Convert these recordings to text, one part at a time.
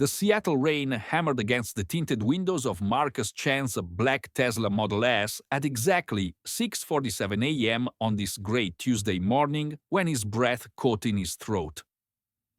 The Seattle rain hammered against the tinted windows of Marcus Chan's black Tesla Model S at exactly 6:47 a.m. on this gray Tuesday morning when his breath caught in his throat.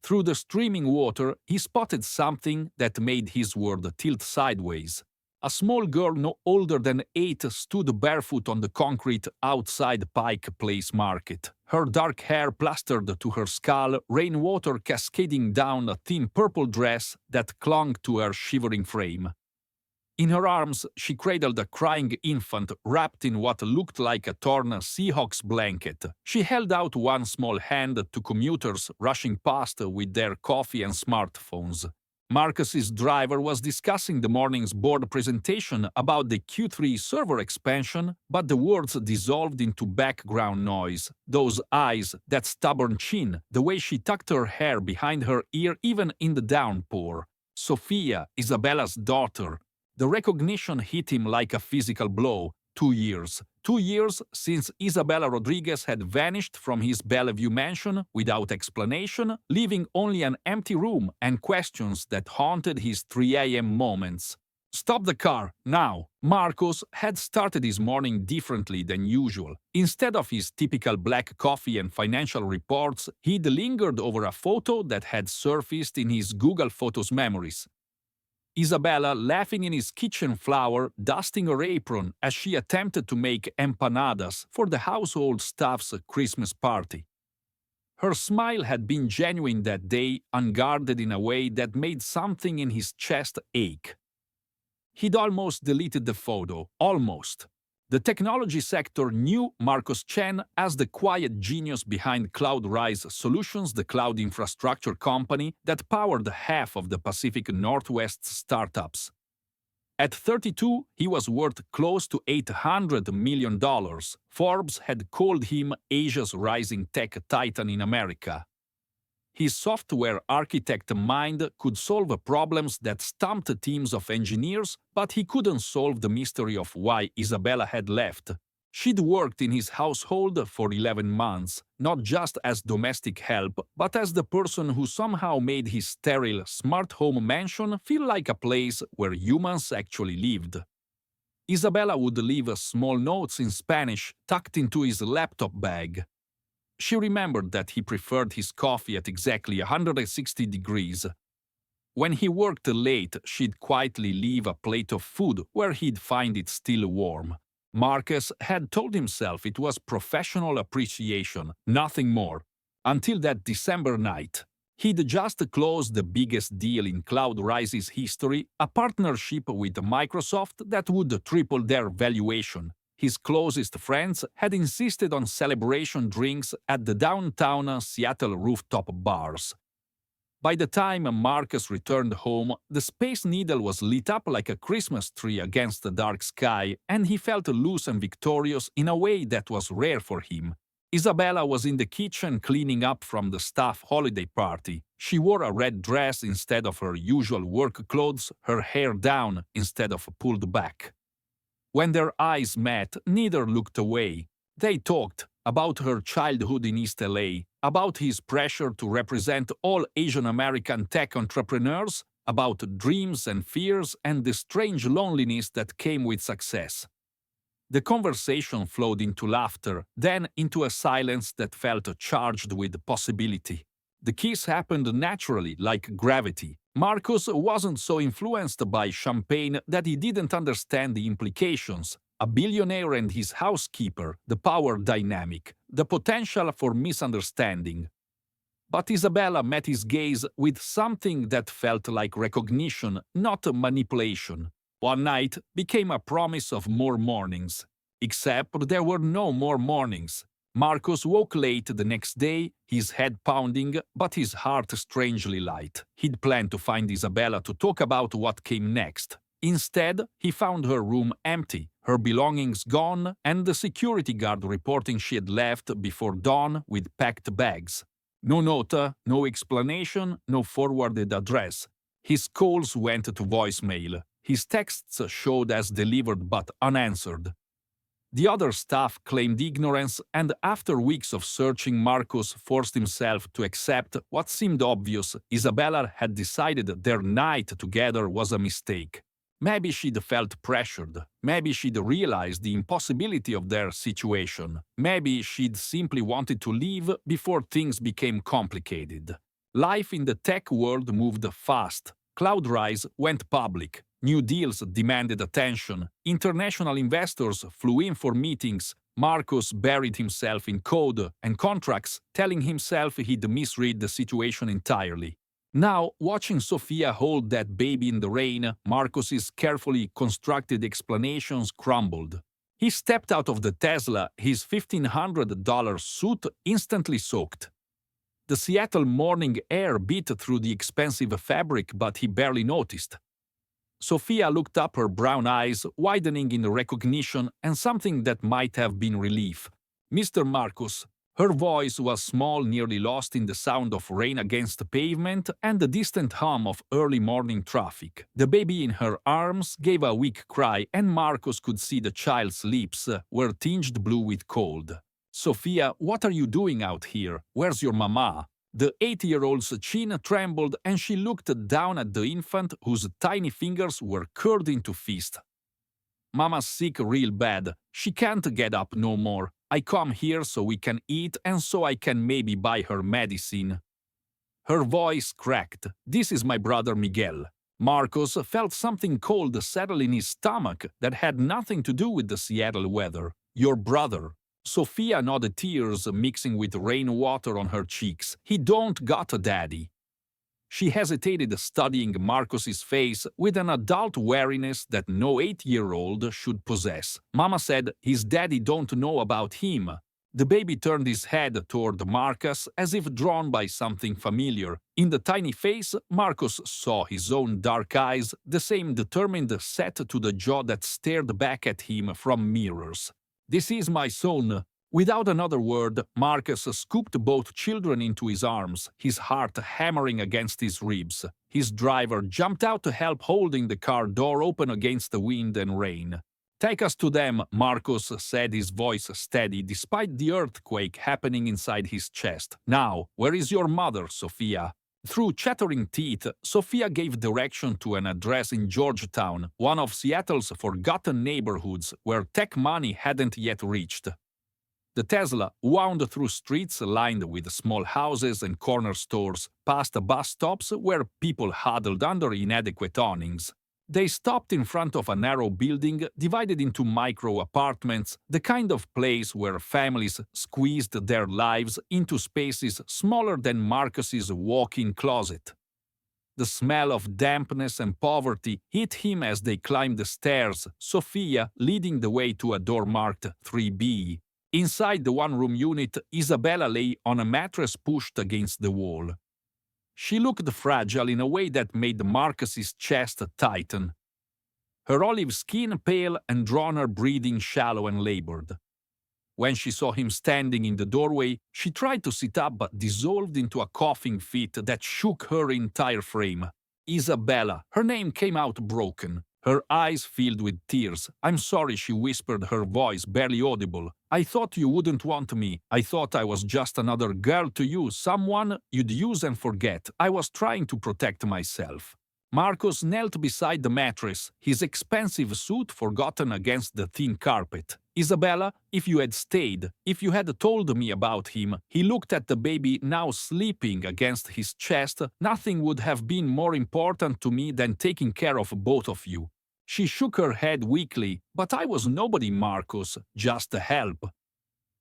Through the streaming water, he spotted something that made his world tilt sideways. A small girl no older than 8 stood barefoot on the concrete outside Pike Place Market, her dark hair plastered to her skull, rainwater cascading down a thin purple dress that clung to her shivering frame. In her arms, she cradled a crying infant wrapped in what looked like a torn Seahawks blanket. She held out one small hand to commuters rushing past with their coffee and smartphones. Marcus's driver was discussing the morning's board presentation about the Q3 server expansion, but the words dissolved into background noise. Those eyes, that stubborn chin, the way she tucked her hair behind her ear even in the downpour. Sophia, Isabella's daughter. The recognition hit him like a physical blow. 2 years. 2 years since Isabella Rodriguez had vanished from his Bellevue mansion without explanation, leaving only an empty room and questions that haunted his 3 a.m. moments. Stop the car, now! Marcus had started his morning differently than usual. Instead of his typical black coffee and financial reports, he'd lingered over a photo that had surfaced in his Google Photos memories. Isabella laughing in his kitchen floor, dusting her apron as she attempted to make empanadas for the household staff's Christmas party. Her smile had been genuine that day, unguarded in a way that made something in his chest ache. He'd almost deleted the photo, almost. The technology sector knew Marcus Chan as the quiet genius behind CloudRise Solutions, the cloud infrastructure company that powered half of the Pacific Northwest's startups. At 32, he was worth close to $800 million. Forbes had called him Asia's rising tech titan in America. His software architect mind could solve problems that stumped teams of engineers, but he couldn't solve the mystery of why Isabella had left. She'd worked in his household for 11 months, not just as domestic help, but as the person who somehow made his sterile, smart home mansion feel like a place where humans actually lived. Isabella would leave small notes in Spanish tucked into his laptop bag. She remembered that he preferred his coffee at exactly 160 degrees. When he worked late, she'd quietly leave a plate of food where he'd find it still warm. Marcus had told himself it was professional appreciation, nothing more. Until that December night. He'd just closed the biggest deal in CloudRise's history, a partnership with Microsoft that would triple their valuation. His closest friends had insisted on celebration drinks at the downtown Seattle rooftop bars. By the time Marcus returned home, the Space Needle was lit up like a Christmas tree against the dark sky, and he felt loose and victorious in a way that was rare for him. Isabella was in the kitchen cleaning up from the staff holiday party. She wore a red dress instead of her usual work clothes, her hair down instead of pulled back. When their eyes met, neither looked away. They talked about her childhood in East LA, about his pressure to represent all Asian American tech entrepreneurs, about dreams and fears and the strange loneliness that came with success. The conversation flowed into laughter, then into a silence that felt charged with possibility. The kiss happened naturally, like gravity. Marcus wasn't so influenced by champagne that he didn't understand the implications. A billionaire and his housekeeper, the power dynamic, the potential for misunderstanding. But Isabella met his gaze with something that felt like recognition, not manipulation. One night became a promise of more mornings. Except there were no more mornings. Marcus woke late the next day, his head pounding, but his heart strangely light. He'd planned to find Isabella to talk about what came next. Instead, he found her room empty, her belongings gone, and the security guard reporting she had left before dawn with packed bags. No nota, no explanation, no forwarded address. His calls went to voicemail. His texts showed as delivered but unanswered. The other staff claimed ignorance, and after weeks of searching, Marcus forced himself to accept what seemed obvious. Isabella had decided their night together was a mistake. Maybe she'd felt pressured. Maybe she'd realized the impossibility of their situation. Maybe she'd simply wanted to leave before things became complicated. Life in the tech world moved fast. CloudRise went public. New deals demanded attention. International investors flew in for meetings. Marcus buried himself in code and contracts, telling himself he'd misread the situation entirely. Now, watching Sophia hold that baby in the rain, Marcus's carefully constructed explanations crumbled. He stepped out of the Tesla, his $1,500 suit instantly soaked. The Seattle morning air beat through the expensive fabric, but he barely noticed. Sophia looked up, her brown eyes widening in recognition and something that might have been relief. "Mr. Marcus." Her voice was small, nearly lost in the sound of rain against the pavement and the distant hum of early morning traffic. The baby in her arms gave a weak cry, and Marcus could see the child's lips were tinged blue with cold. "Sophia, what are you doing out here? Where's your mama?" The 8-year-old's chin trembled, and she looked down at the infant whose tiny fingers were curled into fist. "Mama's sick real bad. She can't get up no more. I come here so we can eat and so I can maybe buy her medicine." Her voice cracked. "This is my brother Miguel." Marcus felt something cold settle in his stomach that had nothing to do with the Seattle weather. "Your brother." Sophia nodded, tears mixing with rainwater on her cheeks. "He don't got a daddy." She hesitated, studying Marcus's face with an adult wariness that no 8-year-old should possess. Mama said his daddy don't know about him. The baby turned his head toward Marcus as if drawn by something familiar. In the tiny face, Marcus saw his own dark eyes, the same determined set to the jaw that stared back at him from mirrors. "This is my son." Without another word, Marcus scooped both children into his arms, his heart hammering against his ribs. His driver jumped out to help, holding the car door open against the wind and rain. "Take us to them," Marcus said, his voice steady despite the earthquake happening inside his chest. "Now, where is your mother, Sophia?" Through chattering teeth, Sophia gave direction to an address in Georgetown, one of Seattle's forgotten neighborhoods where tech money hadn't yet reached. The Tesla wound through streets lined with small houses and corner stores, past bus stops where people huddled under inadequate awnings. They stopped in front of a narrow building divided into micro apartments, the kind of place where families squeezed their lives into spaces smaller than Marcus's walk-in closet. The smell of dampness and poverty hit him as they climbed the stairs, Sophia leading the way to a door marked 3B. Inside the one-room unit, Isabella lay on a mattress pushed against the wall. She looked fragile in a way that made Marcus's chest tighten. Her olive skin pale and drawn, her breathing shallow and labored. When she saw him standing in the doorway, she tried to sit up but dissolved into a coughing fit that shook her entire frame. "Isabella," her name came out broken. Her eyes filled with tears. "I'm sorry," she whispered, her voice barely audible. "I thought you wouldn't want me. I thought I was just another girl to you, someone you'd use and forget. I was trying to protect myself." Marcus knelt beside the mattress, his expensive suit forgotten against the thin carpet. "Isabella, if you had stayed, if you had told me about him," he looked at the baby now sleeping against his chest, "nothing would have been more important to me than taking care of both of you." She shook her head weakly. "But I was nobody, Marcus, just a help."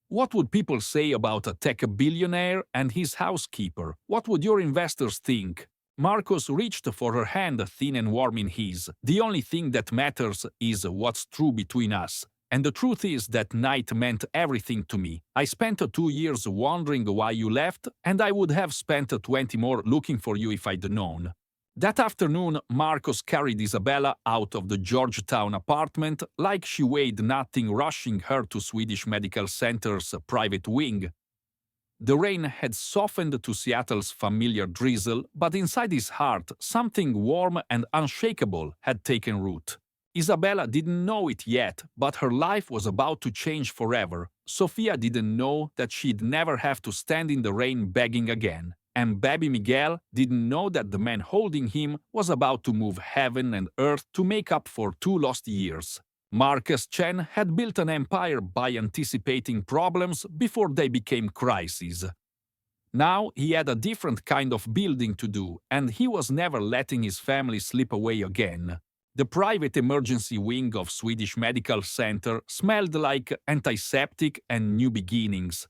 What would people say about a tech billionaire and his housekeeper? What would your investors think? Marcus reached for her hand, thin and warm in his. "The only thing that matters is what's true between us. And the truth is that night meant everything to me. I spent 2 years wondering why you left, and I would have spent 20 more looking for you if I'd known." That afternoon, Marcus carried Isabella out of the Georgetown apartment like she weighed nothing, rushing her to Swedish Medical Center's private wing. The rain had softened to Seattle's familiar drizzle, but inside his heart, something warm and unshakable had taken root. Isabella didn't know it yet, but her life was about to change forever. Sofia didn't know that she'd never have to stand in the rain begging again. And baby Miguel didn't know that the man holding him was about to move heaven and earth to make up for 2 lost years. Marcus Chen had built an empire by anticipating problems before they became crises. Now he had a different kind of building to do, and he was never letting his family slip away again. The private emergency wing of Swedish Medical Center smelled like antiseptic and new beginnings.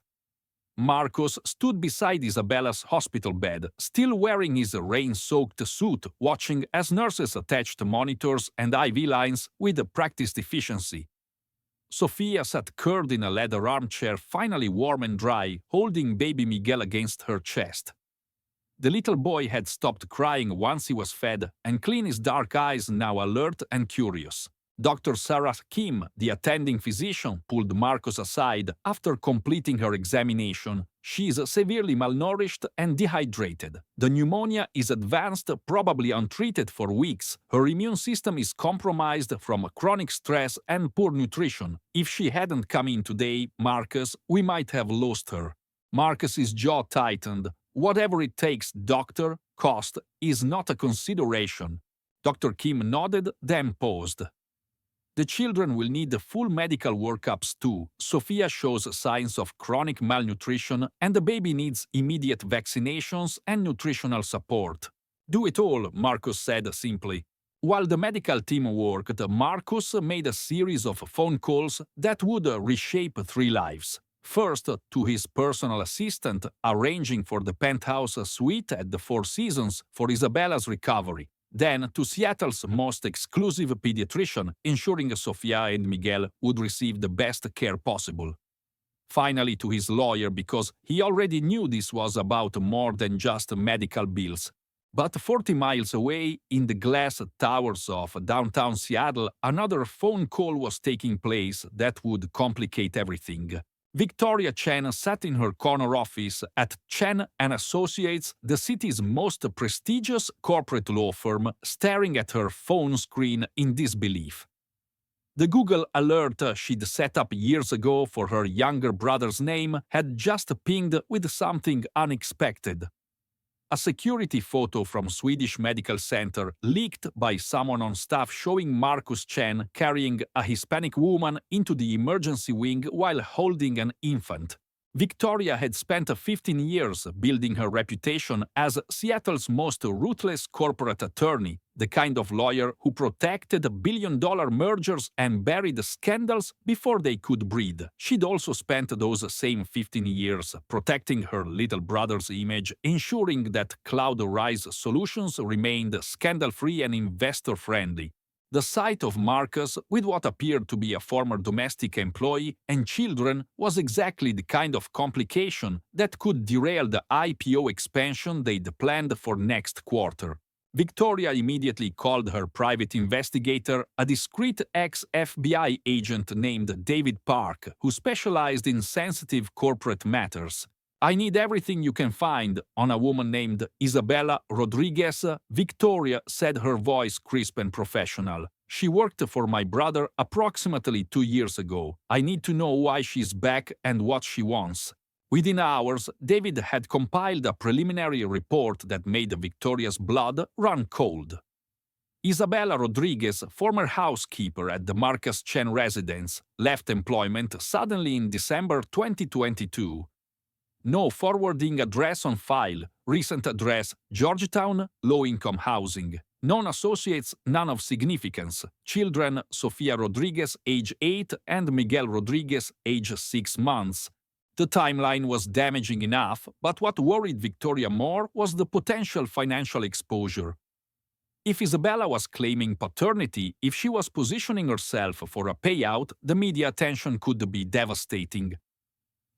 Marcos stood beside Isabella's hospital bed, still wearing his rain-soaked suit, watching as nurses attached monitors and IV lines with practiced efficiency. Sofia sat curled in a leather armchair, finally warm and dry, holding baby Miguel against her chest. The little boy had stopped crying once he was fed and cleaned his dark eyes, now alert and curious. Dr. Sarah Kim, the attending physician, pulled Marcos aside after completing her examination. She is severely malnourished and dehydrated. The pneumonia is advanced, probably untreated for weeks. Her immune system is compromised from chronic stress and poor nutrition. If she hadn't come in today, Marcus, we might have lost her. Marcus's jaw tightened. Whatever it takes, doctor, cost is not a consideration. Dr. Kim nodded, then paused. The children will need full medical workups too. Sofia shows signs of chronic malnutrition and the baby needs immediate vaccinations and nutritional support. Do it all, Marcus said simply. While the medical team worked, Marcus made a series of phone calls that would reshape 3 lives. First, to his personal assistant, arranging for the penthouse suite at the Four Seasons for Isabella's recovery. Then to Seattle's most exclusive pediatrician, ensuring Sofia and Miguel would receive the best care possible. Finally to his lawyer, because he already knew this was about more than just medical bills. But 40 miles away, in the glass towers of downtown Seattle, another phone call was taking place that would complicate everything. Victoria Chen sat in her corner office at Chen & Associates, the city's most prestigious corporate law firm, staring at her phone screen in disbelief. The Google alert she'd set up years ago for her younger brother's name had just pinged with something unexpected. A security photo from Swedish Medical Center leaked by someone on staff showing Marcus Chen carrying a Hispanic woman into the emergency wing while holding an infant. Victoria had spent 15 years building her reputation as Seattle's most ruthless corporate attorney, the kind of lawyer who protected billion-dollar mergers and buried scandals before they could breed. She'd also spent those same 15 years protecting her little brother's image, ensuring that Cloud Rise Solutions remained scandal-free and investor-friendly. The sight of Marcus with what appeared to be a former domestic employee and children was exactly the kind of complication that could derail the IPO expansion they'd planned for next quarter. Victoria immediately called her private investigator, a discreet ex-FBI agent named David Park, who specialized in sensitive corporate matters. I need everything you can find on a woman named Isabella Rodriguez, Victoria said, her voice crisp and professional. She worked for my brother approximately 2 years ago. I need to know why she's back and what she wants. Within hours, David had compiled a preliminary report that made Victoria's blood run cold. Isabella Rodriguez, former housekeeper at the Marcus Chen residence, left employment suddenly in December 2022. No forwarding address on file, recent address Georgetown, low-income housing. Known associates, none of significance. Children, Sofia Rodriguez, age 8, and Miguel Rodriguez, age 6 months. The timeline was damaging enough, but what worried Victoria more was the potential financial exposure. If Isabella was claiming paternity, if she was positioning herself for a payout, the media attention could be devastating.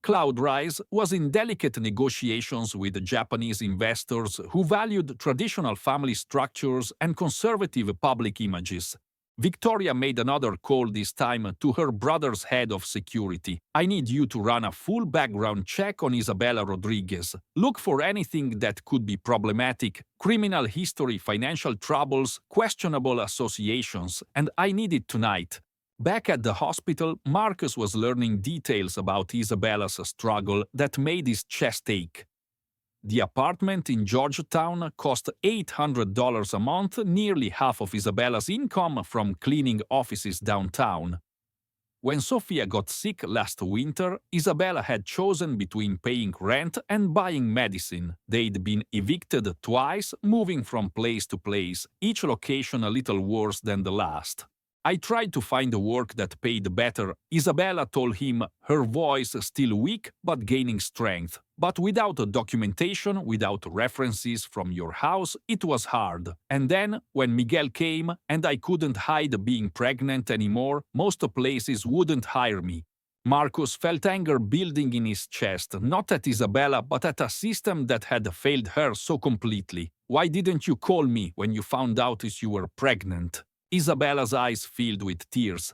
CloudRise was in delicate negotiations with Japanese investors who valued traditional family structures and conservative public images. Victoria made another call, this time to her brother's head of security. I need you to run a full background check on Isabella Rodriguez. Look for anything that could be problematic, criminal history, financial troubles, questionable associations, and I need it tonight. Back at the hospital, Marcus was learning details about Isabella's struggle that made his chest ache. The apartment in Georgetown cost $800 a month, nearly half of Isabella's income from cleaning offices downtown. When Sofia got sick last winter, Isabella had chosen between paying rent and buying medicine. They'd been evicted twice, moving from place to place, each location a little worse than the last. I tried to find a work that paid better, Isabella told him, her voice still weak but gaining strength. But without documentation, without references from your house, it was hard. And then, when Miguel came and I couldn't hide being pregnant anymore, most places wouldn't hire me. Marcus felt anger building in his chest, not at Isabella but at a system that had failed her so completely. Why didn't you call me when you found out you were pregnant? Isabella's eyes filled with tears.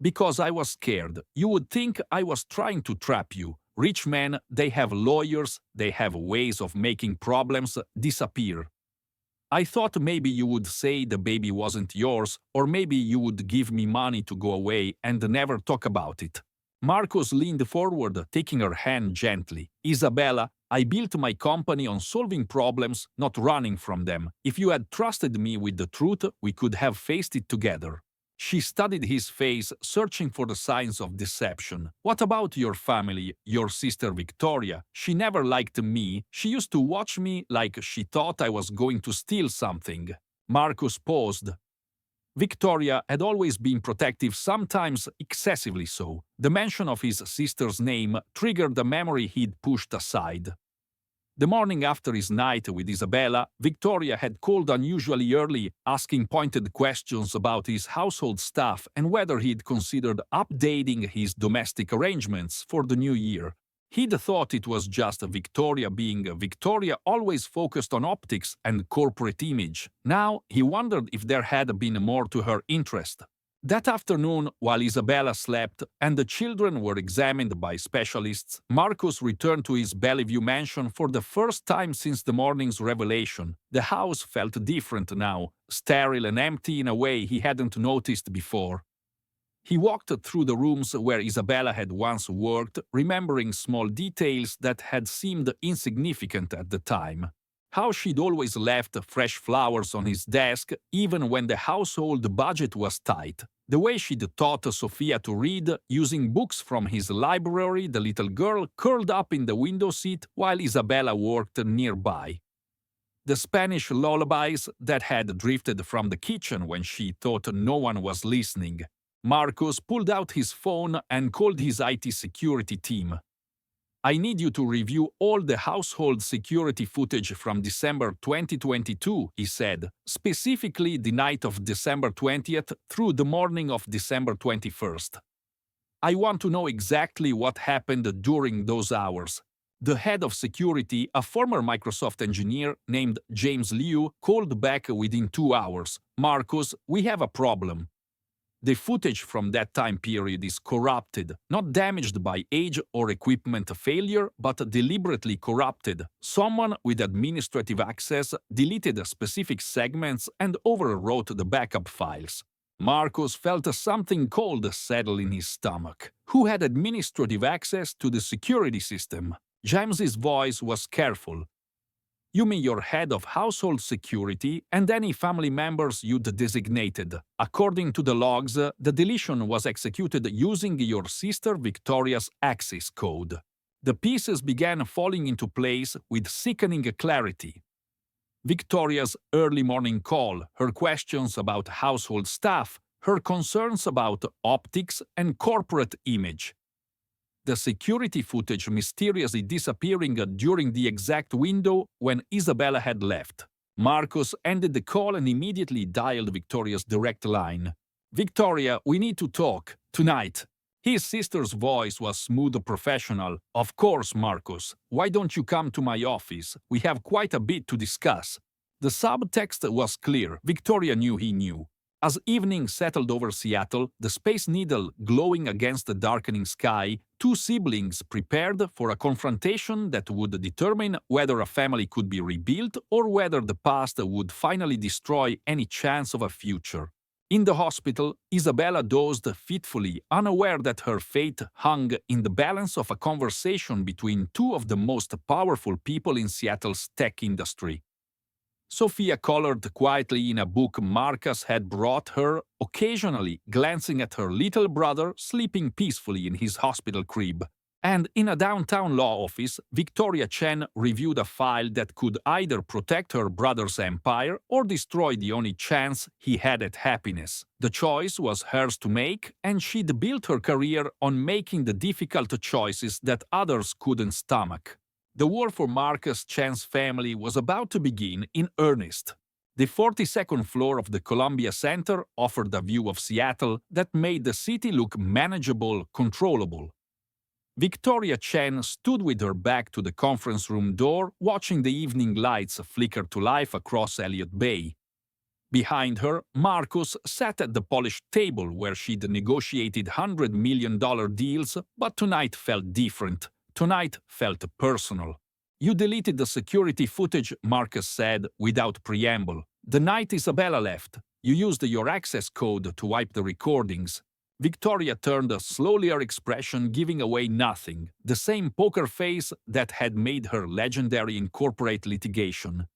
Because I was scared. You would think I was trying to trap you. Rich men, they have lawyers, they have ways of making problems disappear. I thought maybe you would say the baby wasn't yours, or maybe you would give me money to go away and never talk about it. Marcus leaned forward, taking her hand gently. Isabella, I built my company on solving problems, not running from them. If you had trusted me with the truth, we could have faced it together. She studied his face, searching for the signs of deception. What about your family, your sister Victoria? She never liked me. She used to watch me like she thought I was going to steal something. Marcus paused. Victoria had always been protective, sometimes excessively so. The mention of his sister's name triggered a memory he'd pushed aside. The morning after his night with Isabella, Victoria had called unusually early, asking pointed questions about his household stuff and whether he'd considered updating his domestic arrangements for the new year. He'd thought it was just Victoria being Victoria, always focused on optics and corporate image. Now he wondered if there had been more to her interest. That afternoon, while Isabella slept and the children were examined by specialists, Marcus returned to his Bellevue mansion for the first time since the morning's revelation. The house felt different now, sterile and empty in a way he hadn't noticed before. He walked through the rooms where Isabella had once worked, remembering small details that had seemed insignificant at the time. How she'd always left fresh flowers on his desk, even when the household budget was tight. The way she'd taught Sofia to read, using books from his library, the little girl curled up in the window seat while Isabella worked nearby. The Spanish lullabies that had drifted from the kitchen when she thought no one was listening. Marcus pulled out his phone and called his IT security team. I need you to review all the household security footage from December 2022, he said, specifically the night of December 20th through the morning of December 21st. I want to know exactly what happened during those hours. The head of security, a former Microsoft engineer named James Liu, called back within 2 hours. Marcus, we have a problem. The footage from that time period is corrupted, not damaged by age or equipment failure, but deliberately corrupted. Someone with administrative access deleted specific segments and overwrote the backup files. Marcus felt something cold settle in his stomach. Who had administrative access to the security system? James's voice was careful. You mean your head of household security and any family members you'd designated. According to the logs, the deletion was executed using your sister Victoria's access code. The pieces began falling into place with sickening clarity. Victoria's early morning call, her questions about household stuff, her concerns about optics and corporate image. The security footage mysteriously disappearing during the exact window when Isabella had left. Marcus ended the call and immediately dialed Victoria's direct line. Victoria, we need to talk. Tonight. His sister's voice was smooth professional. Of course, Marcus. Why don't you come to my office? We have quite a bit to discuss. The subtext was clear. Victoria knew he knew. As evening settled over Seattle, the Space Needle glowing against the darkening sky, two siblings prepared for a confrontation that would determine whether a family could be rebuilt or whether the past would finally destroy any chance of a future. In the hospital, Isabella dozed fitfully, unaware that her fate hung in the balance of a conversation between two of the most powerful people in Seattle's tech industry. Sophia colored quietly in a book Marcus had brought her, occasionally glancing at her little brother sleeping peacefully in his hospital crib. And in a downtown law office, Victoria Chen reviewed a file that could either protect her brother's empire or destroy the only chance he had at happiness. The choice was hers to make, and she'd built her career on making the difficult choices that others couldn't stomach. The war for Marcus Chen's family was about to begin in earnest. The 42nd floor of the Columbia Center offered a view of Seattle that made the city look manageable, controllable. Victoria Chen stood with her back to the conference room door, watching the evening lights flicker to life across Elliott Bay. Behind her, Marcus sat at the polished table where she'd negotiated $100 million deals, but tonight felt different. Tonight felt personal. You deleted the security footage, Marcus said, without preamble. The night Isabella left, you used your access code to wipe the recordings. Victoria turned slowly, her expression giving away nothing, the same poker face that had made her legendary in corporate litigation.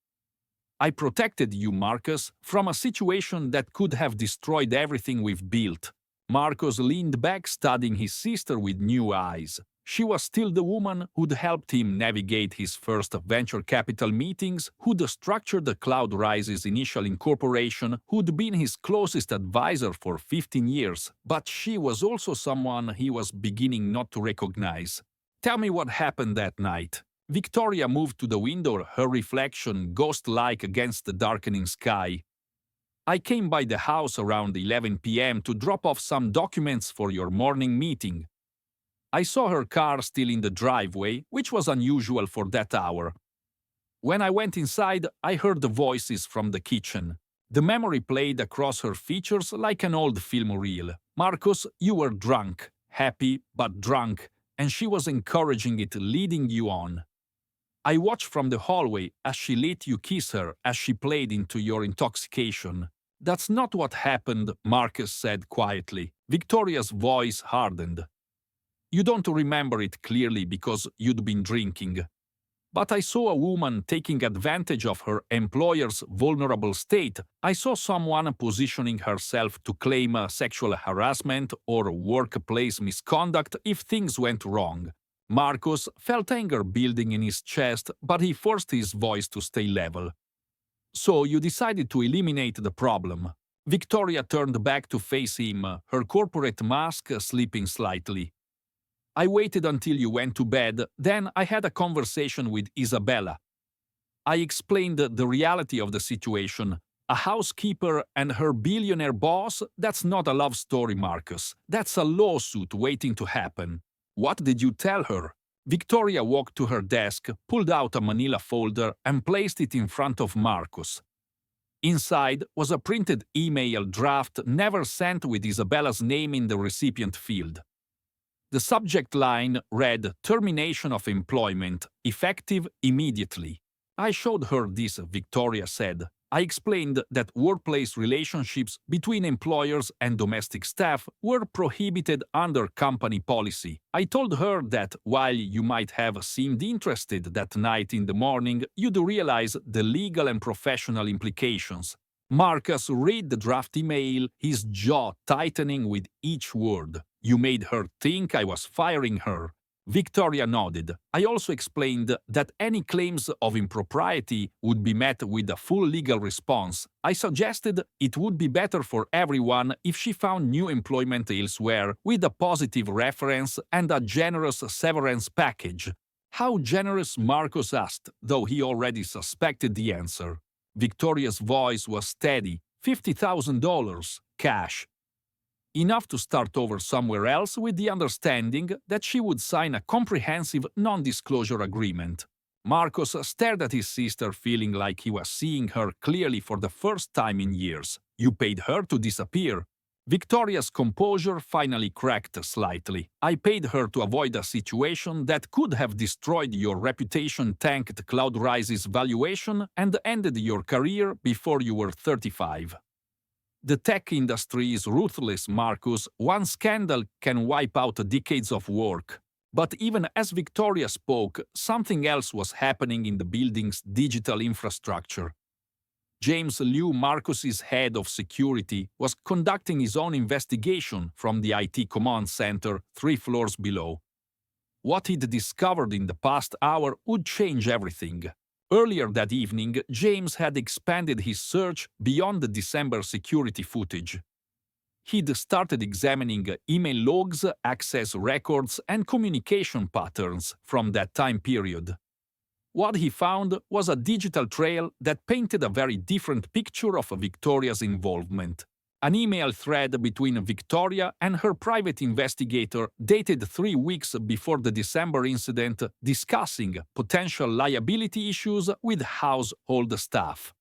I protected you, Marcus, from a situation that could have destroyed everything we've built. Marcus leaned back, studying his sister with new eyes. She was still the woman who'd helped him navigate his first venture capital meetings, who'd structured the Cloud Rise's initial incorporation, who'd been his closest advisor for 15 years, but she was also someone he was beginning not to recognize. Tell me what happened that night. Victoria moved to the window, her reflection ghost-like against the darkening sky. I came by the house around 11 p.m. to drop off some documents for your morning meeting. I saw her car still in the driveway, which was unusual for that hour. When I went inside, I heard the voices from the kitchen. The memory played across her features like an old film reel. Marcus, you were drunk, happy but drunk, and she was encouraging it, leading you on. I watched from the hallway as she let you kiss her as she played into your intoxication. That's not what happened, Marcus said quietly. Victoria's voice hardened. You don't remember it clearly because you'd been drinking. But I saw a woman taking advantage of her employer's vulnerable state. I saw someone positioning herself to claim sexual harassment or workplace misconduct if things went wrong. Marcus felt anger building in his chest, but he forced his voice to stay level. So you decided to eliminate the problem. Victoria turned back to face him, her corporate mask slipping slightly. I waited until you went to bed, then I had a conversation with Isabella. I explained the reality of the situation. A housekeeper and her billionaire boss, that's not a love story, Marcus. That's a lawsuit waiting to happen. What did you tell her? Victoria walked to her desk, pulled out a manila folder, and placed it in front of Marcus. Inside was a printed email draft never sent with Isabella's name in the recipient field. The subject line read, "Termination of employment, effective immediately." I showed her this, Victoria said. I explained that workplace relationships between employers and domestic staff were prohibited under company policy. I told her that while you might have seemed interested that night in the morning, you'd realize the legal and professional implications. Marcus read the draft email, his jaw tightening with each word. You made her think I was firing her. Victoria nodded. I also explained that any claims of impropriety would be met with a full legal response. I suggested it would be better for everyone if she found new employment elsewhere with a positive reference and a generous severance package. How generous, Marcus asked, though he already suspected the answer. Victoria's voice was steady. $50,000, cash. Enough to start over somewhere else with the understanding that she would sign a comprehensive non-disclosure agreement. Marcus stared at his sister, feeling like he was seeing her clearly for the first time in years. You paid her to disappear. Victoria's composure finally cracked slightly. I paid her to avoid a situation that could have destroyed your reputation, tanked Cloudrise's valuation, and ended your career before you were 35. The tech industry is ruthless, Marcus. One scandal can wipe out decades of work. But even as Victoria spoke, something else was happening in the building's digital infrastructure. James Liu, Marcus's head of security, was conducting his own investigation from the IT command center 3 floors below. What he'd discovered in the past hour would change everything. Earlier that evening, James had expanded his search beyond the December security footage. He'd started examining email logs, access records, and communication patterns from that time period. What he found was a digital trail that painted a very different picture of Victoria's involvement. An email thread between Victoria and her private investigator dated 3 weeks before the December incident, discussing potential liability issues with household staff.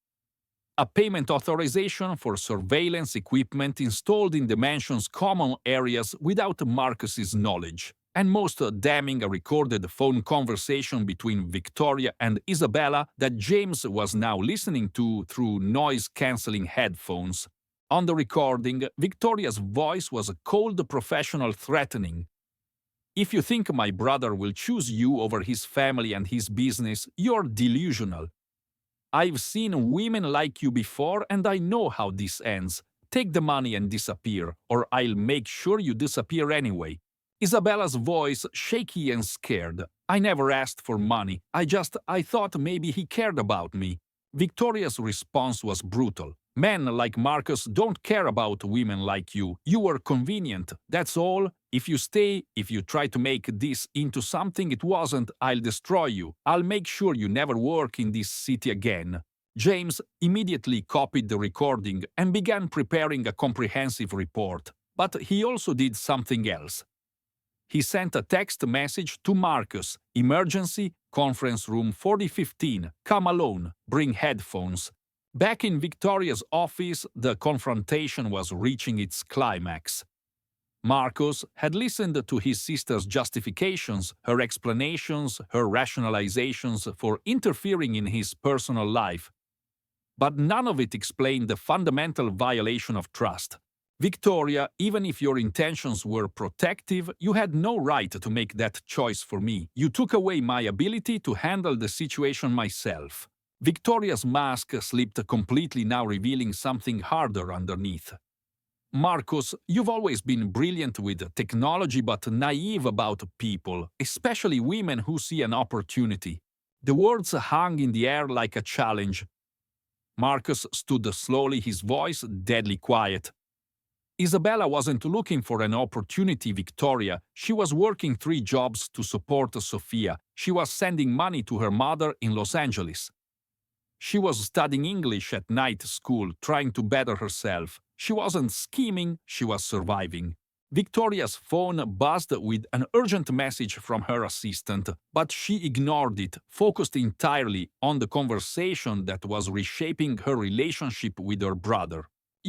A payment authorization for surveillance equipment installed in the mansion's common areas without Marcus's knowledge. And most damning, a recorded phone conversation between Victoria and Isabella that James was now listening to through noise-canceling headphones. On the recording, Victoria's voice was cold, professional, threatening. "If you think my brother will choose you over his family and his business, you're delusional. I've seen women like you before and I know how this ends. Take the money and disappear, or I'll make sure you disappear anyway." Isabella's voice shaky and scared. "I never asked for money. I thought maybe he cared about me." Victoria's response was brutal. "Men like Marcus don't care about women like you. You were convenient, that's all. If you stay, if you try to make this into something it wasn't, I'll destroy you. I'll make sure you never work in this city again." James immediately copied the recording and began preparing a comprehensive report. But he also did something else. He sent a text message to Marcus: "Emergency, conference room 4015, come alone, bring headphones." Back in Victoria's office, the confrontation was reaching its climax. Marcus had listened to his sister's justifications, her explanations, her rationalizations for interfering in his personal life. But none of it explained the fundamental violation of trust. "Victoria, even if your intentions were protective, you had no right to make that choice for me. You took away my ability to handle the situation myself." Victoria's mask slipped completely, now revealing something harder underneath. "Marcus, you've always been brilliant with technology but naive about people, especially women who see an opportunity." The words hung in the air like a challenge. Marcus stood slowly, his voice deadly quiet. "Isabella wasn't looking for an opportunity, Victoria. She was working 3 jobs to support Sofia. She was sending money to her mother in Los Angeles. She was studying English at night school, trying to better herself. She wasn't scheming, she was surviving." Victoria's phone buzzed with an urgent message from her assistant, but she ignored it, focused entirely on the conversation that was reshaping her relationship with her brother.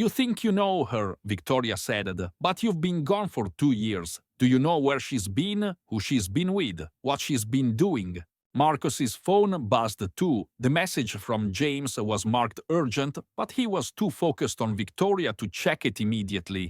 "You think you know her," Victoria said, "but you've been gone for 2 years. Do you know where she's been, who she's been with, what she's been doing?" Marcus's phone buzzed too. The message from James was marked urgent, but he was too focused on Victoria to check it immediately.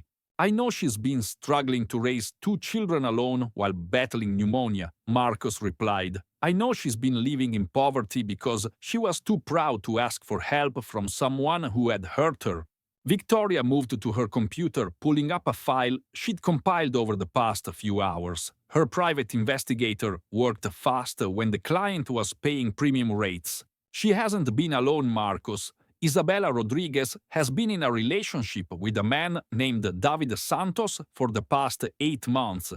"I know she's been struggling to raise 2 children alone while battling pneumonia," Marcus replied. "I know she's been living in poverty because she was too proud to ask for help from someone who had hurt her." Victoria moved to her computer, pulling up a file she'd compiled over the past few hours. Her private investigator worked fast when the client was paying premium rates. "She hasn't been alone, Marcus. Isabella Rodriguez has been in a relationship with a man named David Santos for the past 8 months.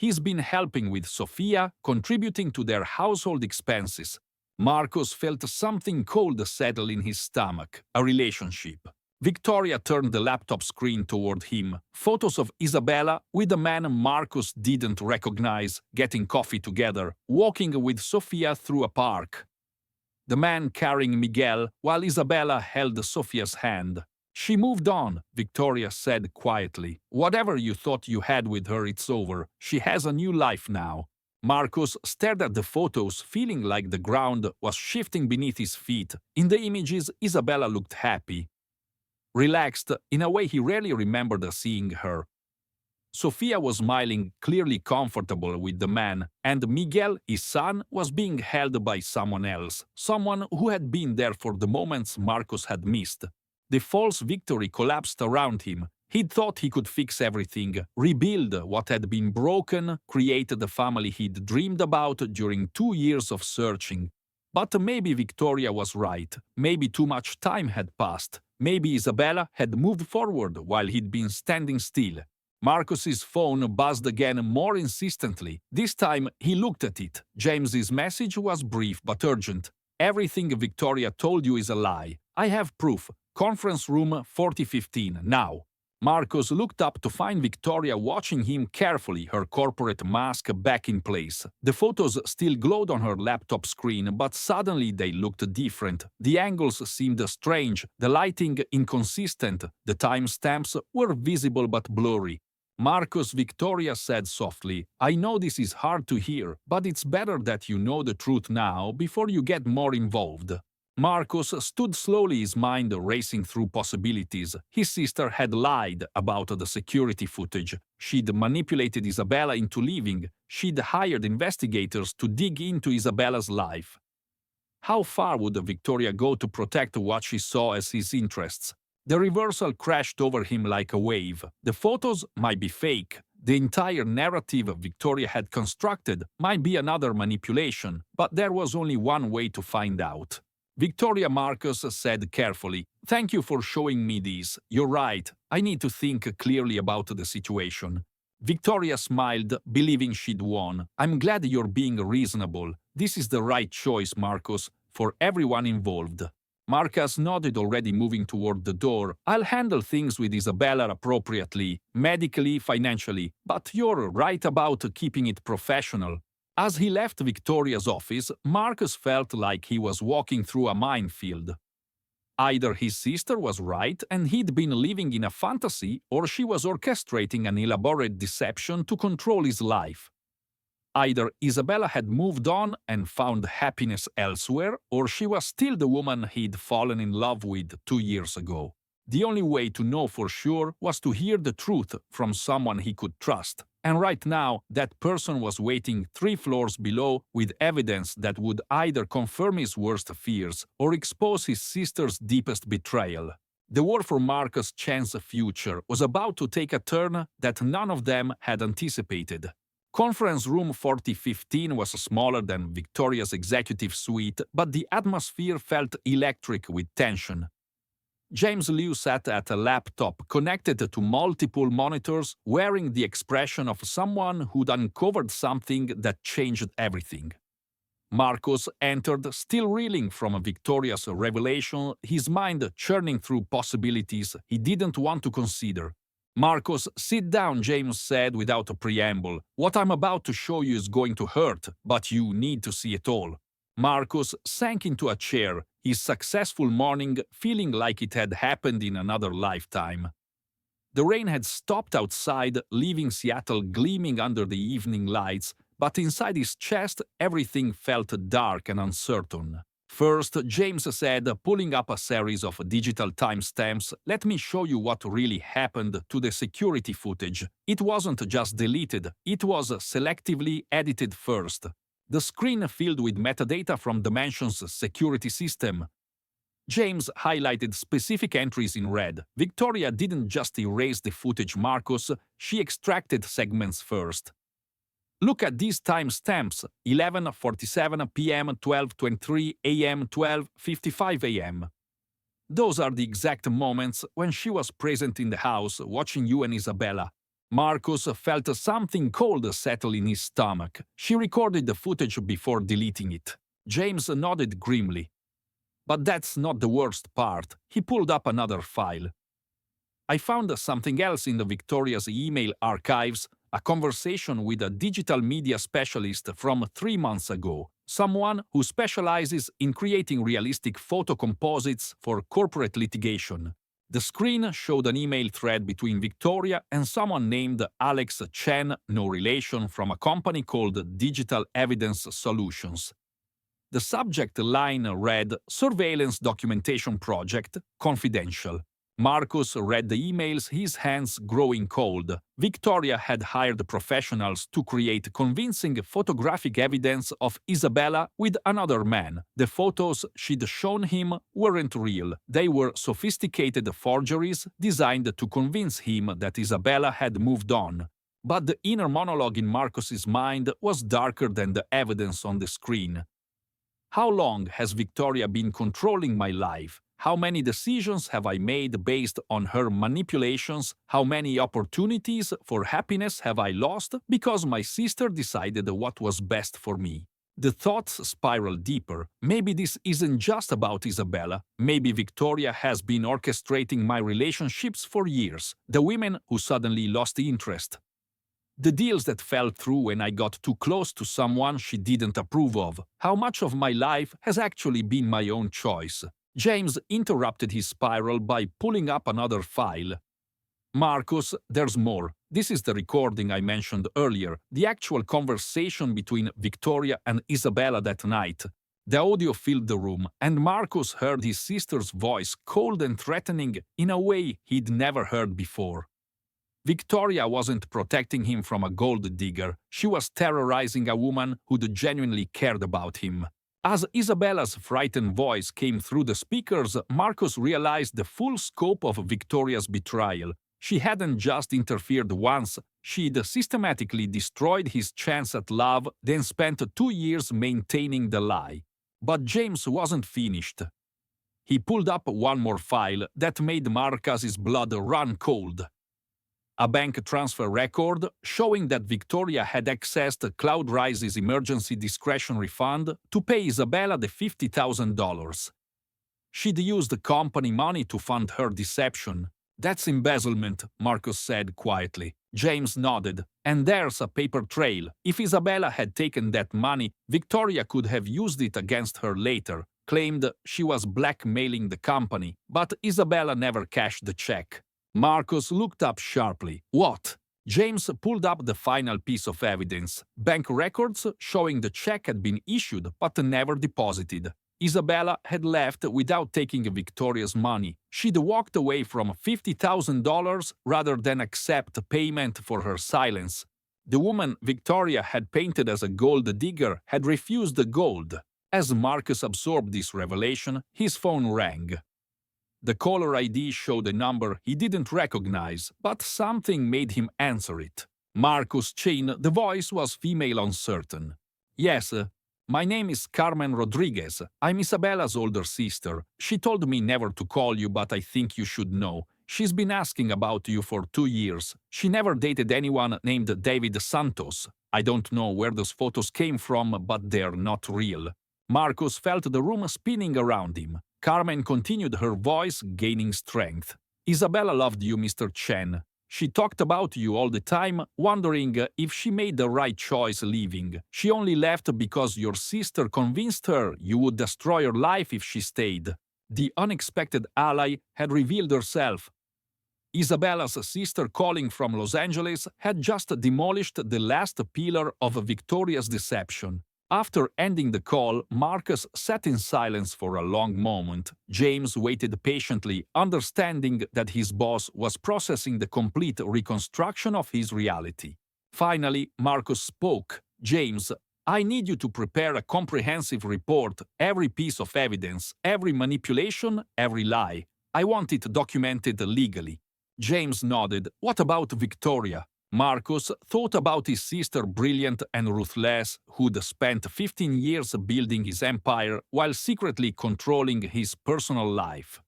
He's been helping with Sofia, contributing to their household expenses." Marcus felt something cold settle in his stomach. A relationship. Victoria turned the laptop screen toward him. Photos of Isabella with a man Marcus didn't recognize, getting coffee together, walking with Sofia through a park. The man carrying Miguel, while Isabella held Sofia's hand. She moved on, Victoria said quietly. Whatever you thought you had with her, it's over. She has a new life now. Marcus stared at the photos, feeling like the ground was shifting beneath his feet. In the images, Isabella looked happy, relaxed, in a way he rarely remembered seeing her. Sofia was smiling, clearly comfortable with the man, and Miguel, his son, was being held by someone else, someone who had been there for the moments Marcus had missed. The false victory collapsed around him. He'd thought he could fix everything, rebuild what had been broken, create the family he'd dreamed about during 2 years of searching. But maybe Victoria was right. Maybe too much time had passed. Maybe Isabella had moved forward while he'd been standing still. Marcus's phone buzzed again more insistently. This time he looked at it. James's message was brief but urgent. Everything Victoria told you is a lie. I have proof. Conference room 4015, now. Marcus looked up to find Victoria watching him carefully, her corporate mask back in place. The photos still glowed on her laptop screen, but suddenly they looked different. The angles seemed strange, the lighting inconsistent, the timestamps were visible but blurry. Marcus, Victoria said softly, I know this is hard to hear, but it's better that you know the truth now before you get more involved. Marcus stood slowly, his mind racing through possibilities. His sister had lied about the security footage. She'd manipulated Isabella into leaving. She'd hired investigators to dig into Isabella's life. How far would Victoria go to protect what she saw as his interests? The reversal crashed over him like a wave. The photos might be fake. The entire narrative Victoria had constructed might be another manipulation, but there was only one way to find out. Victoria, Marcus said carefully, Thank you for showing me this. You're right. I need to think clearly about the situation. Victoria smiled, believing she'd won. I'm glad you're being reasonable. This is the right choice, Marcus, for everyone involved. Marcus nodded, already moving toward the door. I'll handle things with Isabella appropriately, medically, financially, but you're right about keeping it professional. As he left Victoria's office, Marcus felt like he was walking through a minefield. Either his sister was right and he'd been living in a fantasy, or she was orchestrating an elaborate deception to control his life. Either Isabella had moved on and found happiness elsewhere, or she was still the woman he'd fallen in love with 2 years ago. The only way to know for sure was to hear the truth from someone he could trust. And right now, that person was waiting 3 floors below with evidence that would either confirm his worst fears or expose his sister's deepest betrayal. The war for Marcus Chan's future was about to take a turn that none of them had anticipated. Conference room 4015 was smaller than Victoria's executive suite, but the atmosphere felt electric with tension. James Liu sat at a laptop connected to multiple monitors, wearing the expression of someone who'd uncovered something that changed everything. Marcus entered, still reeling from Victoria's revelation, his mind churning through possibilities he didn't want to consider. Marcus, sit down, James said without a preamble. What I'm about to show you is going to hurt, but you need to see it all. Marcus sank into a chair, his successful morning feeling like it had happened in another lifetime. The rain had stopped outside, leaving Seattle gleaming under the evening lights, but inside his chest everything felt dark and uncertain. First, James said, pulling up a series of digital timestamps, let me show you what really happened to the security footage. It wasn't just deleted, it was selectively edited first. The screen filled with metadata from Dimension's security system. James highlighted specific entries in red. Victoria didn't just erase the footage, Marcus, she extracted segments first. Look at these timestamps, 11:47 p.m., 12:23 a.m., 12:55 a.m. Those are the exact moments when she was present in the house watching you and Isabella. Marcus felt something cold settle in his stomach. She recorded the footage before deleting it. James nodded grimly. But that's not the worst part. He pulled up another file. I found something else in the Victoria's email archives, a conversation with a digital media specialist from 3 months ago, someone who specializes in creating realistic photo composites for corporate litigation. The screen showed an email thread between Victoria and someone named Alex Chen, no relation, from a company called Digital Evidence Solutions. The subject line read Surveillance Documentation Project, Confidential. Marcus read the emails, his hands growing cold. Victoria had hired professionals to create convincing photographic evidence of Isabella with another man. The photos she'd shown him weren't real. They were sophisticated forgeries designed to convince him that Isabella had moved on. But the inner monologue in Marcus's mind was darker than the evidence on the screen. How long has Victoria been controlling my life? How many decisions have I made based on her manipulations? How many opportunities for happiness have I lost because my sister decided what was best for me? The thoughts spiraled deeper. Maybe this isn't just about Isabella. Maybe Victoria has been orchestrating my relationships for years. The women who suddenly lost interest. The deals that fell through when I got too close to someone she didn't approve of. How much of my life has actually been my own choice? James interrupted his spiral by pulling up another file. Marcus, there's more. This is the recording I mentioned earlier, the actual conversation between Victoria and Isabella that night. The audio filled the room, and Marcus heard his sister's voice, cold and threatening, in a way he'd never heard before. Victoria wasn't protecting him from a gold digger. She was terrorizing a woman who'd genuinely cared about him. As Isabella's frightened voice came through the speakers, Marcus realized the full scope of Victoria's betrayal. She hadn't just interfered once, she'd systematically destroyed his chance at love, then spent 2 years maintaining the lie. But James wasn't finished. He pulled up one more file that made Marcus's blood run cold. A bank transfer record showing that Victoria had accessed CloudRise's emergency discretionary fund to pay Isabella the $50,000. She'd used the company money to fund her deception. That's embezzlement, Marcus said quietly. James nodded. And there's a paper trail. If Isabella had taken that money, Victoria could have used it against her later, claimed she was blackmailing the company, but Isabella never cashed the check. Marcus looked up sharply. What? James pulled up the final piece of evidence. Bank records showing the check had been issued but never deposited. Isabella had left without taking Victoria's money. She'd walked away from $50,000 rather than accept payment for her silence. The woman Victoria had painted as a gold digger had refused the gold. As Marcus absorbed this revelation, his phone rang. The caller ID showed a number he didn't recognize, but something made him answer it. Marcus Chin, the voice was female uncertain. Yes, my name is Carmen Rodriguez. I'm Isabella's older sister. She told me never to call you, but I think you should know. She's been asking about you for 2 years. She never dated anyone named David Santos. I don't know where those photos came from, but they're not real. Marcus felt the room spinning around him. Carmen continued, her voice gaining strength. Isabella loved you, Mr. Chen. She talked about you all the time, wondering if she made the right choice leaving. She only left because your sister convinced her you would destroy her life if she stayed. The unexpected ally had revealed herself. Isabella's sister, calling from Los Angeles, had just demolished the last pillar of Victoria's deception. After ending the call, Marcus sat in silence for a long moment. James waited patiently, understanding that his boss was processing the complete reconstruction of his reality. Finally, Marcus spoke. James, I need you to prepare a comprehensive report, every piece of evidence, every manipulation, every lie. I want it documented legally. James nodded. What about Victoria? Marcus thought about his sister, brilliant and ruthless, who'd spent 15 years building his empire while secretly controlling his personal life.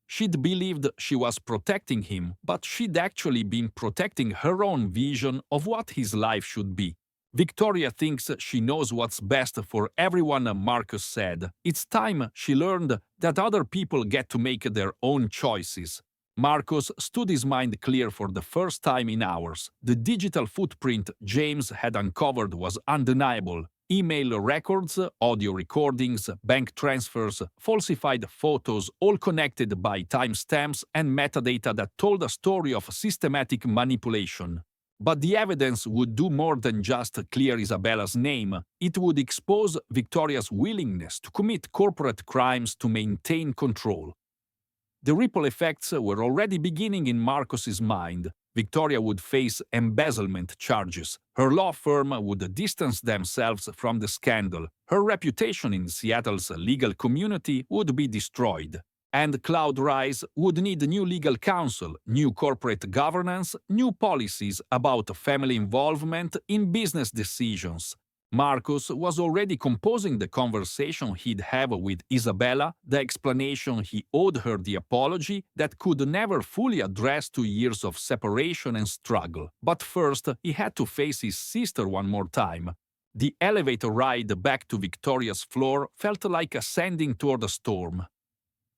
She'd believed she was protecting him, but she'd actually been protecting her own vision of what his life should be. Victoria thinks she knows what's best for everyone, Marcus said. It's time she learned that other people get to make their own choices. Marcus stood his mind clear for the first time in hours. The digital footprint James had uncovered was undeniable. Email records, audio recordings, bank transfers, falsified photos, all connected by timestamps and metadata that told a story of systematic manipulation. But the evidence would do more than just clear Isabella's name. It would expose Victoria's willingness to commit corporate crimes to maintain control. The ripple effects were already beginning in Marcos's mind. Victoria would face embezzlement charges. Her law firm would distance themselves from the scandal. Her reputation in Seattle's legal community would be destroyed. And CloudRise would need new legal counsel, new corporate governance, new policies about family involvement in business decisions. Marcos was already composing the conversation he'd have with Isabella, the explanation he owed her, the apology that could never fully address 2 years of separation and struggle. But first, he had to face his sister one more time. The elevator ride back to Victoria's floor felt like ascending toward a storm.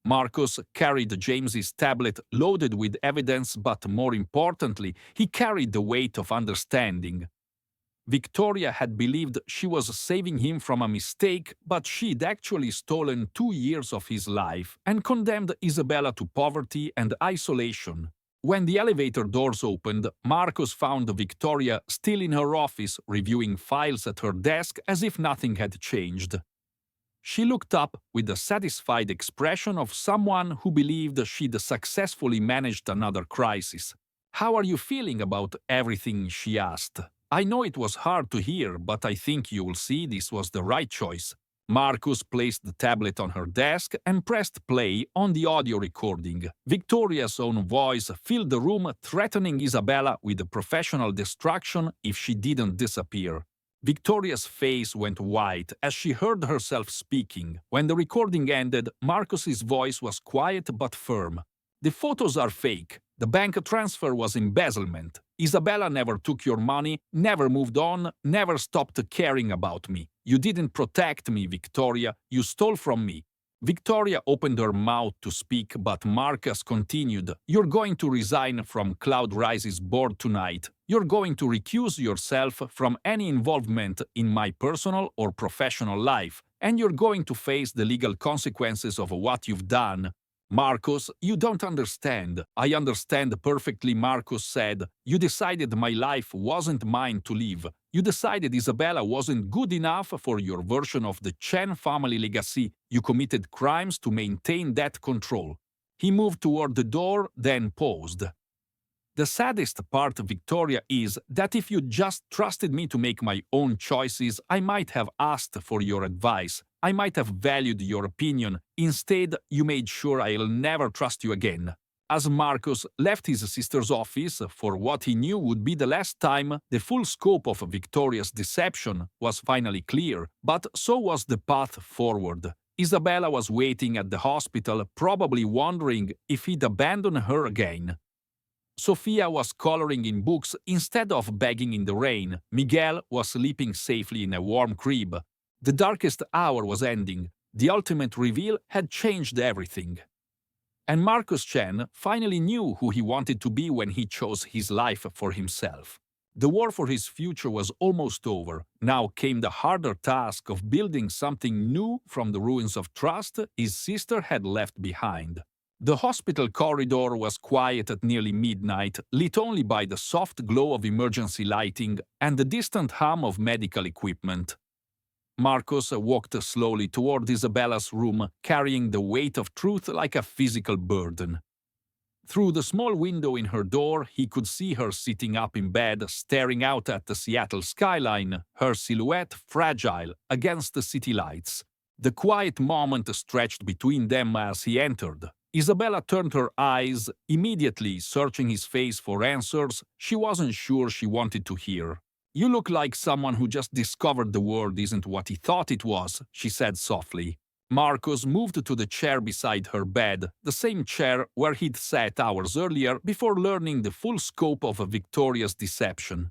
Marcos carried James's tablet loaded with evidence, but more importantly, he carried the weight of understanding. Victoria had believed she was saving him from a mistake, but she'd actually stolen 2 years of his life and condemned Isabella to poverty and isolation. When the elevator doors opened, Marcos found Victoria still in her office, reviewing files at her desk as if nothing had changed. She looked up with the satisfied expression of someone who believed she'd successfully managed another crisis. "How are you feeling about everything?" she asked. "I know it was hard to hear, but I think you'll see this was the right choice." Marcus placed the tablet on her desk and pressed play on the audio recording. Victoria's own voice filled the room, threatening Isabella with professional destruction if she didn't disappear. Victoria's face went white as she heard herself speaking. When the recording ended, Marcus's voice was quiet but firm. "The photos are fake. The bank transfer was embezzlement. Isabella never took your money, never moved on, never stopped caring about me. You didn't protect me, Victoria. You stole from me." Victoria opened her mouth to speak, but Marcus continued. "You're going to resign from CloudRise's board tonight. You're going to recuse yourself from any involvement in my personal or professional life, and you're going to face the legal consequences of what you've done." "Marcus, you don't understand." "I understand perfectly," Marcus said. "You decided my life wasn't mine to live. You decided Isabella wasn't good enough for your version of the Chen family legacy. You committed crimes to maintain that control." He moved toward the door, then paused. "The saddest part, Victoria, is that if you just trusted me to make my own choices, I might have asked for your advice. I might have valued your opinion. Instead, you made sure I'll never trust you again." As Marcus left his sister's office for what he knew would be the last time, the full scope of Victoria's deception was finally clear, but so was the path forward. Isabella was waiting at the hospital, probably wondering if he'd abandon her again. Sofia was coloring in books instead of begging in the rain. Miguel was sleeping safely in a warm crib. The darkest hour was ending. The ultimate reveal had changed everything. And Marcus Chen finally knew who he wanted to be when he chose his life for himself. The war for his future was almost over. Now came the harder task of building something new from the ruins of trust his sister had left behind. The hospital corridor was quiet at nearly midnight, lit only by the soft glow of emergency lighting and the distant hum of medical equipment. Marcus walked slowly toward Isabella's room, carrying the weight of truth like a physical burden. Through the small window in her door, he could see her sitting up in bed, staring out at the Seattle skyline, her silhouette fragile against the city lights. The quiet moment stretched between them as he entered. Isabella turned her eyes, immediately searching his face for answers she wasn't sure she wanted to hear. "You look like someone who just discovered the world isn't what he thought it was," she said softly. Marcus moved to the chair beside her bed, the same chair where he'd sat hours earlier before learning the full scope of Victoria's deception.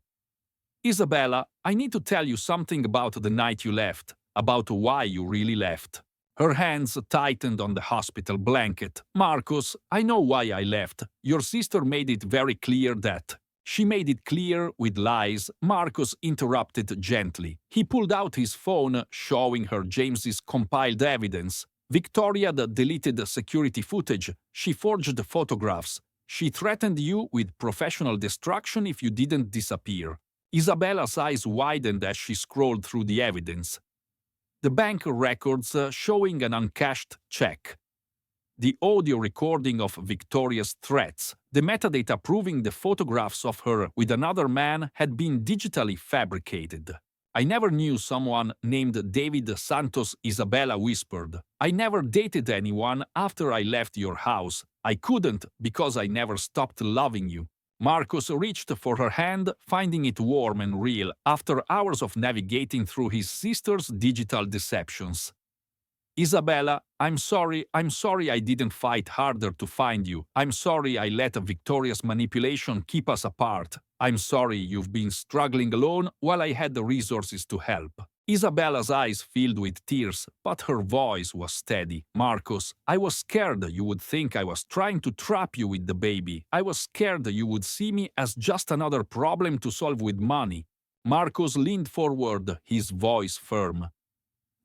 "Isabella, I need to tell you something about the night you left, about why you really left." Her hands tightened on the hospital blanket. "Marcus, I know why I left. Your sister made it very clear that She made it clear with lies. Marcus interrupted gently. He pulled out his phone, showing her James's compiled evidence. Victoria deleted security footage. She forged photographs. She threatened you with professional destruction if you didn't disappear. Isabella's eyes widened as she scrolled through the evidence. The bank records showing an uncashed check. The audio recording of Victoria's threats, the metadata proving the photographs of her with another man had been digitally fabricated. I never knew someone named David Santos, Isabella whispered. I never dated anyone after I left your house. I couldn't because I never stopped loving you. Marcus reached for her hand, finding it warm and real after hours of navigating through his sister's digital deceptions. Isabella, I'm sorry I didn't fight harder to find you. I'm sorry I let Victoria's manipulation keep us apart. I'm sorry you've been struggling alone while I had the resources to help. Isabella's eyes filled with tears, but her voice was steady. Marcus, I was scared you would think I was trying to trap you with the baby. I was scared you would see me as just another problem to solve with money. Marcus leaned forward, his voice firm.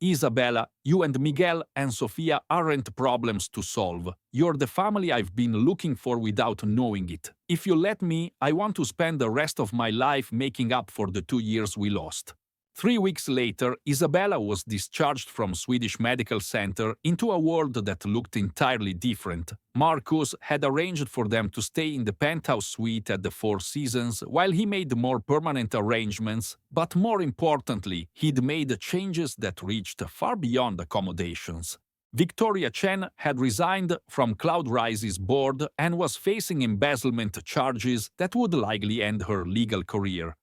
Isabella, you and Miguel and Sofia aren't problems to solve. You're the family I've been looking for without knowing it. If you let me, I want to spend the rest of my life making up for the 2 years we lost. 3 weeks later, Isabella was discharged from Swedish Medical Center into a world that looked entirely different. Marcus had arranged for them to stay in the penthouse suite at the Four Seasons while he made more permanent arrangements, but more importantly, he'd made changes that reached far beyond accommodations. Victoria Chen had resigned from CloudRise's board and was facing embezzlement charges that would likely end her legal career.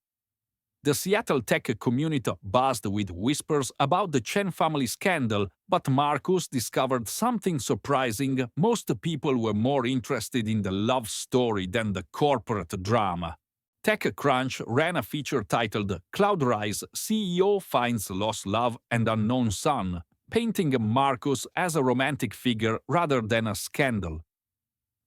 The Seattle tech community buzzed with whispers about the Chen family scandal, but Marcus discovered something surprising. Most people were more interested in the love story than the corporate drama. TechCrunch ran a feature titled "CloudRise CEO Finds Lost Love and Unknown Son," painting Marcus as a romantic figure rather than a scandal.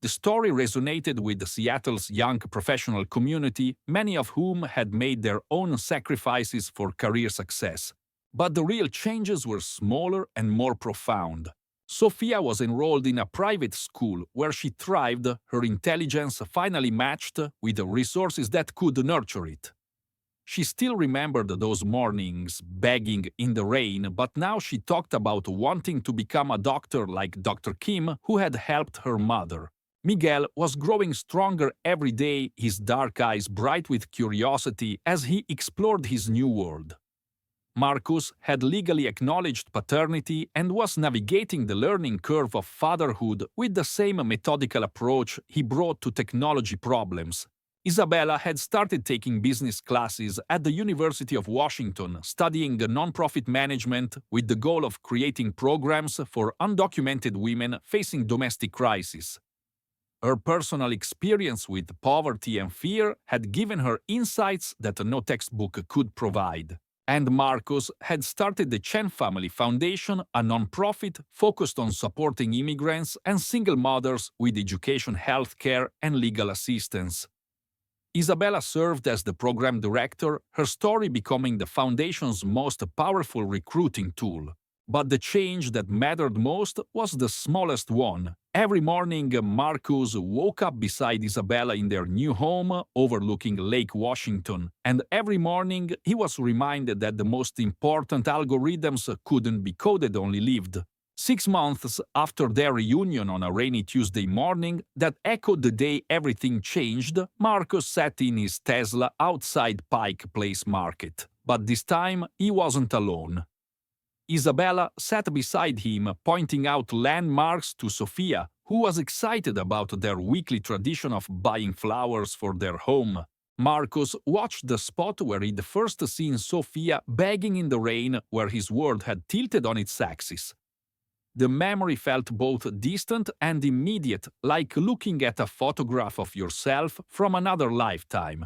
The story resonated with Seattle's young professional community, many of whom had made their own sacrifices for career success. But the real changes were smaller and more profound. Sofia was enrolled in a private school where she thrived, her intelligence finally matched with the resources that could nurture it. She still remembered those mornings, begging in the rain, but now she talked about wanting to become a doctor like Dr. Kim, who had helped her mother. Miguel was growing stronger every day, his dark eyes bright with curiosity as he explored his new world. Marcus had legally acknowledged paternity and was navigating the learning curve of fatherhood with the same methodical approach he brought to technology problems. Isabella had started taking business classes at the University of Washington, studying nonprofit management with the goal of creating programs for undocumented women facing domestic crisis. Her personal experience with poverty and fear had given her insights that no textbook could provide. And Marcus had started the Chen Family Foundation, a nonprofit focused on supporting immigrants and single mothers with education, healthcare, and legal assistance. Isabella served as the program director, her story becoming the foundation's most powerful recruiting tool. But the change that mattered most was the smallest one. Every morning, Marcus woke up beside Isabella in their new home overlooking Lake Washington, and every morning he was reminded that the most important algorithms couldn't be coded, only lived. 6 months after their reunion on a rainy Tuesday morning that echoed the day everything changed, Marcus sat in his Tesla outside Pike Place Market. But this time, he wasn't alone. Isabella sat beside him, pointing out landmarks to Sofia, who was excited about their weekly tradition of buying flowers for their home. Marcus watched the spot where he'd first seen Sofia begging in the rain, where his world had tilted on its axis. The memory felt both distant and immediate, like looking at a photograph of yourself from another lifetime.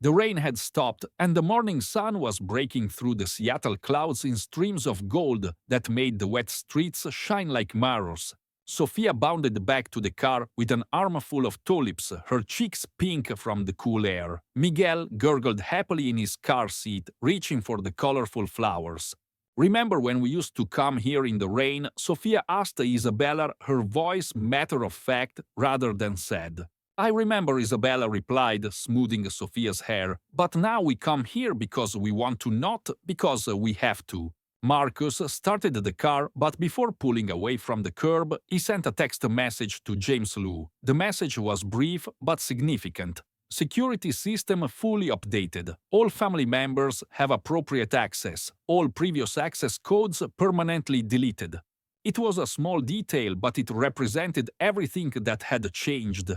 The rain had stopped, and the morning sun was breaking through the Seattle clouds in streams of gold that made the wet streets shine like mirrors. Sofia bounded back to the car with an armful of tulips, her cheeks pink from the cool air. Miguel gurgled happily in his car seat, reaching for the colorful flowers. "Remember when we used to come here in the rain?" Sofia asked Isabella, her voice matter of fact rather than sad. "I remember," Isabella replied, smoothing Sofia's hair. "But now we come here because we want to, not because we have to." Marcus started the car, but before pulling away from the curb, he sent a text message to James Lou. The message was brief but significant. "Security system fully updated. All family members have appropriate access. All previous access codes permanently deleted." It was a small detail, but it represented everything that had changed.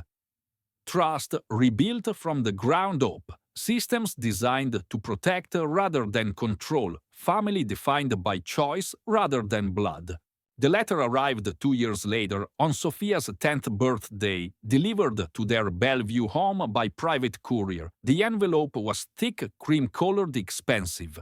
Trust rebuilt from the ground up. Systems designed to protect rather than control. Family defined by choice rather than blood. The letter arrived 2 years later, on Sofia's 10th birthday, delivered to their Bellevue home by private courier. The envelope was thick, cream-colored, expensive.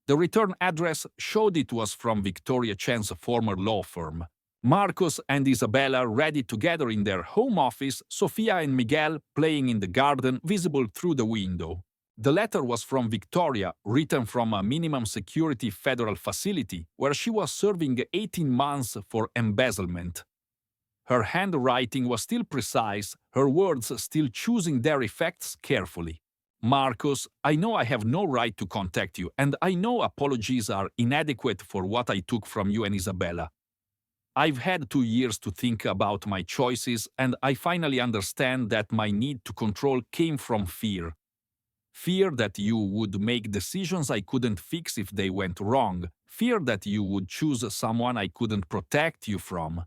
The return address showed it was from Victoria Chen's former law firm. Marcus and Isabella read it together in their home office, Sofia and Miguel playing in the garden visible through the window. The letter was from Victoria, written from a minimum security federal facility where she was serving 18 months for embezzlement. Her handwriting was still precise, her words still choosing their effects carefully. "Marcus, I know I have no right to contact you, and I know apologies are inadequate for what I took from you and Isabella. I've had 2 years to think about my choices, and I finally understand that my need to control came from fear. Fear that you would make decisions I couldn't fix if they went wrong. Fear that you would choose someone I couldn't protect you from.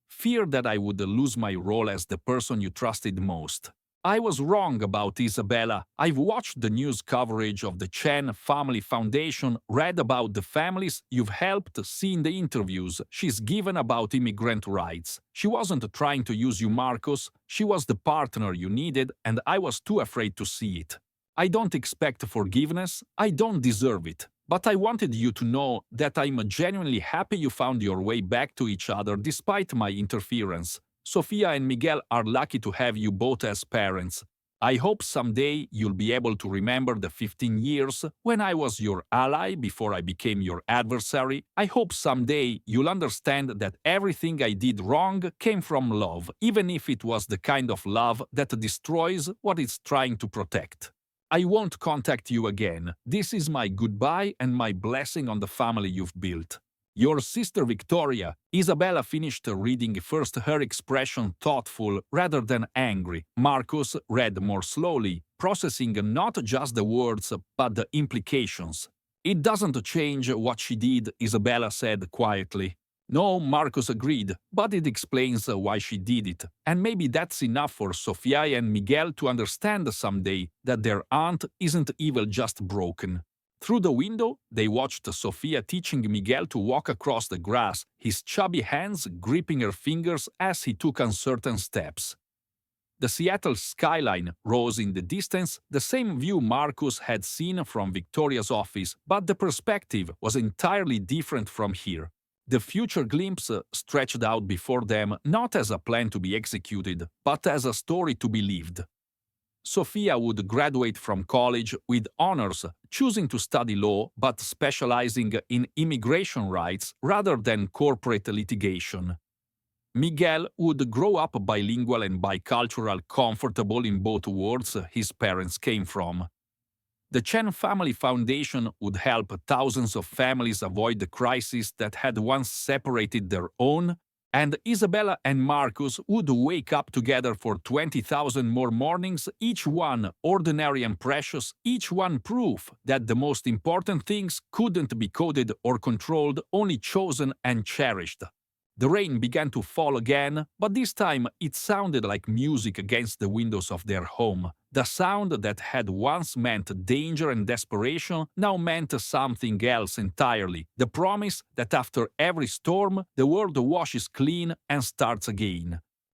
Fear that I would lose my role as the person you trusted most. I was wrong about Isabella. I've watched the news coverage of the Chen Family Foundation, read about the families you've helped, seen the interviews she's given about immigrant rights. She wasn't trying to use you, Marcus. She was the partner you needed, and I was too afraid to see it. I don't expect forgiveness. I don't deserve it. But I wanted you to know that I'm genuinely happy you found your way back to each other despite my interference. Sofia and Miguel are lucky to have you both as parents. I hope someday you'll be able to remember the 15 years when I was your ally before I became your adversary. I hope someday you'll understand that everything I did wrong came from love, even if it was the kind of love that destroys what it's trying to protect. I won't contact you again. This is my goodbye and my blessing on the family you've built. Your sister Victoria." Isabella finished reading first, her expression thoughtful rather than angry. Marcus read more slowly, processing not just the words but the implications. "It doesn't change what she did," Isabella said quietly. "No," Marcus agreed, "but it explains why she did it. And maybe that's enough for Sofia and Miguel to understand someday that their aunt isn't evil, just broken." Through the window, they watched Sofia teaching Miguel to walk across the grass, his chubby hands gripping her fingers as he took uncertain steps. The Seattle skyline rose in the distance, the same view Marcus had seen from Victoria's office, but the perspective was entirely different from here. The future glimpse stretched out before them not as a plan to be executed, but as a story to be lived. Sofia would graduate from college with honors, choosing to study law but specializing in immigration rights rather than corporate litigation. Miguel would grow up bilingual and bicultural, comfortable in both worlds his parents came from. The Chen Family Foundation would help thousands of families avoid the crisis that had once separated their own, and Isabella and Marcus would wake up together for 20,000 more mornings, each one ordinary and precious, each one proof that the most important things couldn't be coded or controlled, only chosen and cherished. The rain began to fall again, but this time it sounded like music against the windows of their home. The sound that had once meant danger and desperation now meant something else entirely. The promise that after every storm, the world washes clean and starts again.